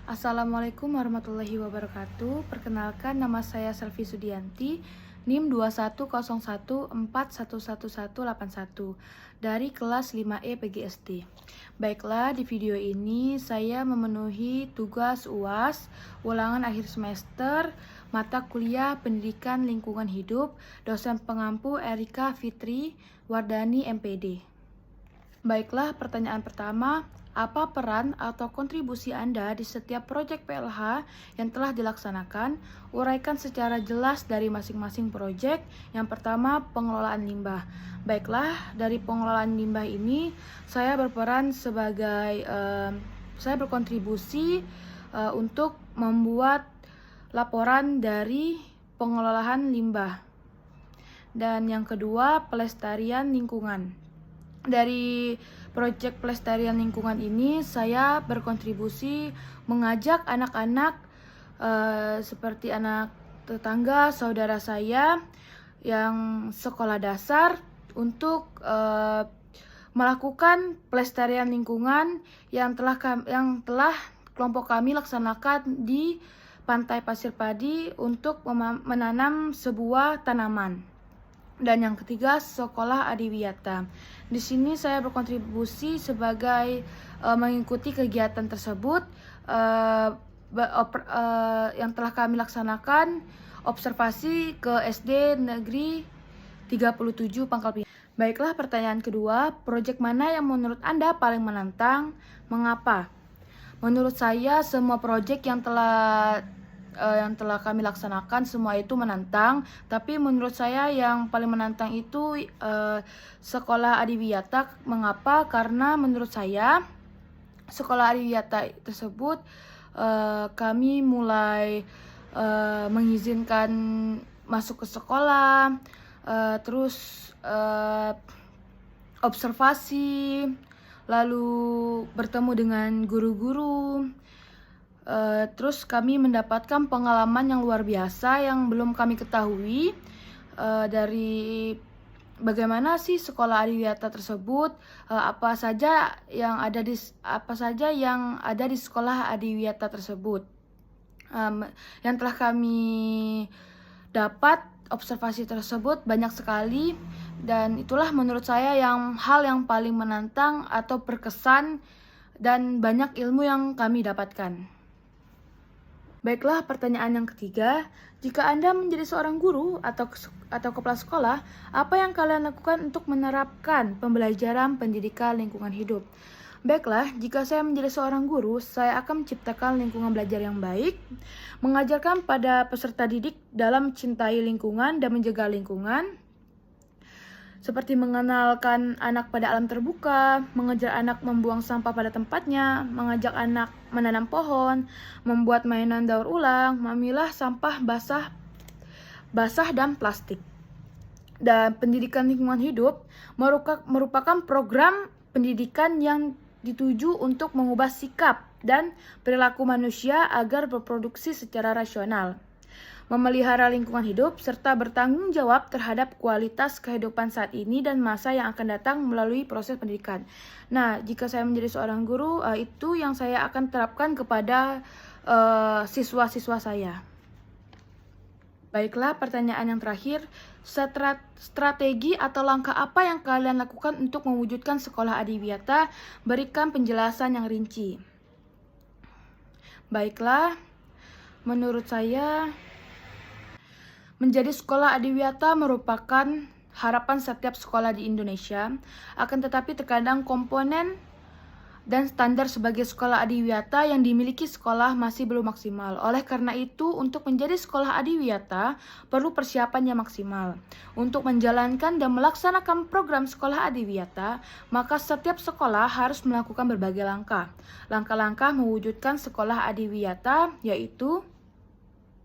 Assalamualaikum warahmatullahi wabarakatuh. Perkenalkan, nama saya Selvi Sudianti, NIM 2101411181 dari kelas 5E PGSD. Baiklah, di video ini saya memenuhi tugas UAS ulangan akhir semester mata kuliah Pendidikan Lingkungan Hidup, dosen pengampu Erika Fitri Wardani MPD. Baiklah, pertanyaan pertama, apa peran atau kontribusi Anda di setiap proyek PLH yang telah dilaksanakan? Uraikan secara jelas dari masing-masing proyek. Yang pertama, pengelolaan limbah. Baiklah, dari pengelolaan limbah ini saya berperan sebagai saya berkontribusi untuk membuat laporan dari pengelolaan limbah. Dan yang kedua, pelestarian lingkungan. Dari proyek pelestarian lingkungan ini saya berkontribusi mengajak anak-anak seperti anak tetangga, saudara saya yang sekolah dasar untuk melakukan pelestarian lingkungan yang telah kelompok kami laksanakan di Pantai Pasir Padi untuk menanam sebuah tanaman. Dan yang ketiga, Sekolah Adiwiyata. Di sini saya berkontribusi sebagai mengikuti kegiatan tersebut yang telah kami laksanakan, observasi ke SD Negeri 37 Pangkal Pinang. Baiklah, pertanyaan kedua, proyek mana yang menurut Anda paling menantang? Mengapa? Menurut saya semua proyek yang telah kami laksanakan semua itu menantang, tapi menurut saya yang paling menantang itu Sekolah Adiwiyata. Mengapa? Karena menurut saya Sekolah Adiwiyata tersebut kami mulai mengizinkan masuk ke sekolah, terus observasi, lalu bertemu dengan guru-guru. Terus kami mendapatkan pengalaman yang luar biasa yang belum kami ketahui dari bagaimana sih Sekolah Adiwiyata tersebut, apa saja yang ada di Sekolah Adiwiyata tersebut. Yang telah kami dapat observasi tersebut banyak sekali, dan itulah menurut saya hal yang paling menantang atau berkesan dan banyak ilmu yang kami dapatkan. Baiklah, pertanyaan yang ketiga, jika Anda menjadi seorang guru atau kepala sekolah, apa yang kalian lakukan untuk menerapkan pembelajaran pendidikan lingkungan hidup? Baiklah, jika saya menjadi seorang guru, saya akan menciptakan lingkungan belajar yang baik, mengajarkan pada peserta didik dalam mencintai lingkungan dan menjaga lingkungan, seperti mengenalkan anak pada alam terbuka, mengajar anak membuang sampah pada tempatnya, mengajak anak menanam pohon, membuat mainan daur ulang, memilah sampah basah dan plastik. Dan pendidikan lingkungan hidup merupakan program pendidikan yang dituju untuk mengubah sikap dan perilaku manusia agar berproduksi secara rasional, memelihara lingkungan hidup, serta bertanggung jawab terhadap kualitas kehidupan saat ini dan masa yang akan datang melalui proses pendidikan. Nah, jika saya menjadi seorang guru, itu yang saya akan terapkan kepada siswa-siswa saya. Baiklah, pertanyaan yang terakhir, strategi atau langkah apa yang kalian lakukan untuk mewujudkan Sekolah Adiwiyata? Berikan penjelasan yang rinci. Baiklah, menurut saya menjadi Sekolah Adiwiyata merupakan harapan setiap sekolah di Indonesia. Akan tetapi terkadang komponen dan standar sebagai Sekolah Adiwiyata yang dimiliki sekolah masih belum maksimal. Oleh karena itu, untuk menjadi Sekolah Adiwiyata perlu persiapan yang maksimal. Untuk menjalankan dan melaksanakan program Sekolah Adiwiyata, maka setiap sekolah harus melakukan berbagai langkah. Langkah-langkah mewujudkan Sekolah Adiwiyata yaitu: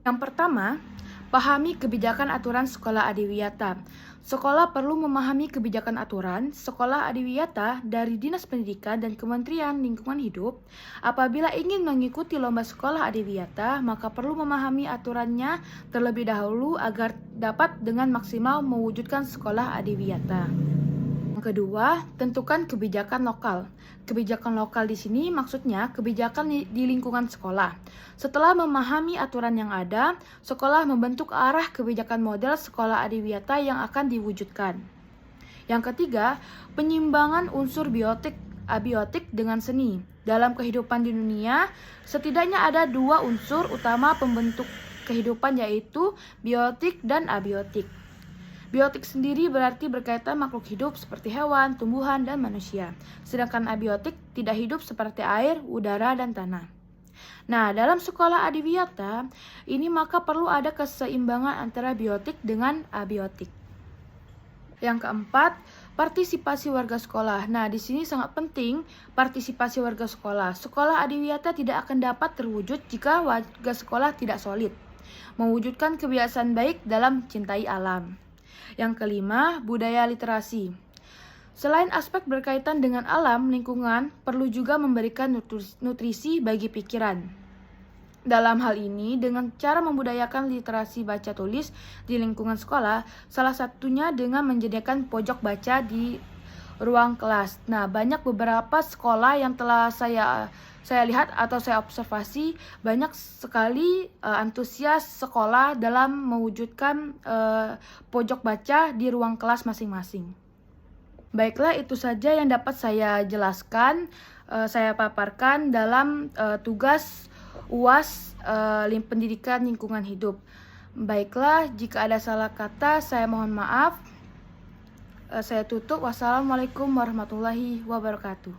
yang pertama, pahami kebijakan aturan Sekolah Adiwiyata. Sekolah perlu memahami kebijakan aturan Sekolah Adiwiyata dari Dinas Pendidikan dan Kementerian Lingkungan Hidup. Apabila ingin mengikuti lomba Sekolah Adiwiyata, maka perlu memahami aturannya terlebih dahulu agar dapat dengan maksimal mewujudkan Sekolah Adiwiyata. Yang Kedua, tentukan kebijakan lokal. Kebijakan lokal di sini maksudnya kebijakan di lingkungan sekolah. Setelah memahami aturan yang ada, sekolah membentuk arah kebijakan model sekolah adiwiyata yang akan diwujudkan. Yang ketiga, penyimbangan unsur biotik abiotik dengan seni. Dalam kehidupan di dunia, setidaknya ada dua unsur utama pembentuk kehidupan, yaitu biotik dan abiotik. Biotik sendiri berarti berkaitan makhluk hidup seperti hewan, tumbuhan, dan manusia. Sedangkan abiotik tidak hidup seperti air, udara, dan tanah. Nah, dalam sekolah adiwiyata, ini maka perlu ada keseimbangan antara biotik dengan abiotik. Yang keempat, partisipasi warga sekolah. Nah, di sini sangat penting partisipasi warga sekolah. Sekolah adiwiyata tidak akan dapat terwujud jika warga sekolah tidak solid, mewujudkan kebiasaan baik dalam mencintai alam. Yang kelima, budaya literasi. Selain aspek berkaitan dengan alam, lingkungan, perlu juga memberikan nutrisi bagi pikiran. Dalam hal ini, dengan cara membudayakan literasi baca tulis di lingkungan sekolah, salah satunya dengan menyediakan pojok baca di ruang kelas. Nah, banyak beberapa sekolah yang telah saya lihat atau saya observasi, banyak sekali antusias sekolah dalam mewujudkan pojok baca di ruang kelas masing-masing. Baiklah, itu saja yang dapat saya jelaskan, saya paparkan dalam tugas UAS Pendidikan Lingkungan Hidup. Baiklah, jika ada salah kata saya mohon maaf. Saya tutup. Wassalamualaikum warahmatullahi wabarakatuh.